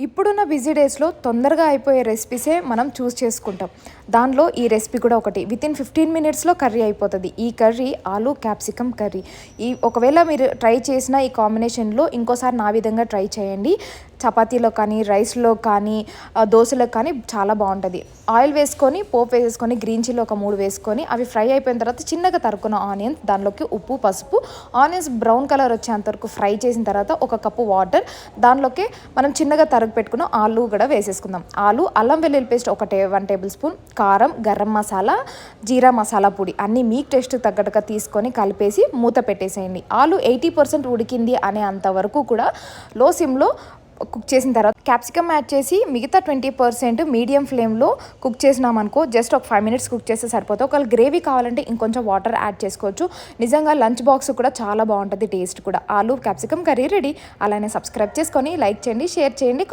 ఇప్పుడున్న బిజీ డేస్లో తొందరగా అయిపోయే రెసిపీసే మనం చూస్ చేసుకుంటాం. దానిలో ఈ రెసిపీ కూడా ఒకటి. వితిన్ 15 మినిట్స్లో కర్రీ అయిపోతుంది. ఈ కర్రీ ఆలు క్యాప్సికమ్ కర్రీ. ఒకవేళ మీరు ట్రై చేసిన ఈ కాంబినేషన్లో ఇంకోసారి నా విధంగా ట్రై చేయండి. చపాతీలో కానీ, రైస్లో కానీ, దోశలో కానీ చాలా బాగుంటుంది. ఆయిల్ వేసుకొని, పోపు వేసేసుకొని, గ్రీన్ చిల్లీ ఒక 3 వేసుకొని, అవి ఫ్రై అయిపోయిన తర్వాత చిన్నగా తరుక్కున్న ఆనియన్స్, దానిలోకి ఉప్పు, పసుపు, ఆనియన్స్ బ్రౌన్ కలర్ వచ్చేంత వరకు ఫ్రై చేసిన తర్వాత 1 కప్పు వాటర్, దానిలోకి మనం చిన్నగా తరుగు పెట్టుకున్న ఆలు కూడా వేసేసుకుందాం. ఆలు, అల్లం వెల్లుల్లి పేస్ట్ 1 టేబుల్ స్పూన్, కారం, గరం మసాలా, జీరా మసాలా పొడి అన్నీ మీ టేస్ట్ తగ్గట్టుగా తీసుకొని కలిపేసి మూత పెట్టేసేయండి. ఆలు 80% ఉడికింది అనే అంతవరకు కూడా లో సిమ్లో కుక్ చేసిన తర్వాత క్యాప్సికమ్ యాడ్ చేసి మిగతా 20% మీడియం ఫ్లేమ్లో కుక్ చేసినామనుకో, జస్ట్ ఒక 5 మినిట్స్ కుక్ చేస్తే సరిపోతుంది. ఒకవేళ గ్రేవీ కావాలంటే ఇంకొంచెం వాటర్ యాడ్ చేసుకోవచ్చు. నిజంగా లంచ్ బాక్స్ కూడా చాలా బాగుంటుంది, టేస్ట్ కూడా. ఆలు క్యాప్సికమ్ కర్రీ రెడీ. అలానే సబ్స్క్రైబ్ చేసుకొని లైక్ చేయండి, షేర్ చేయండి.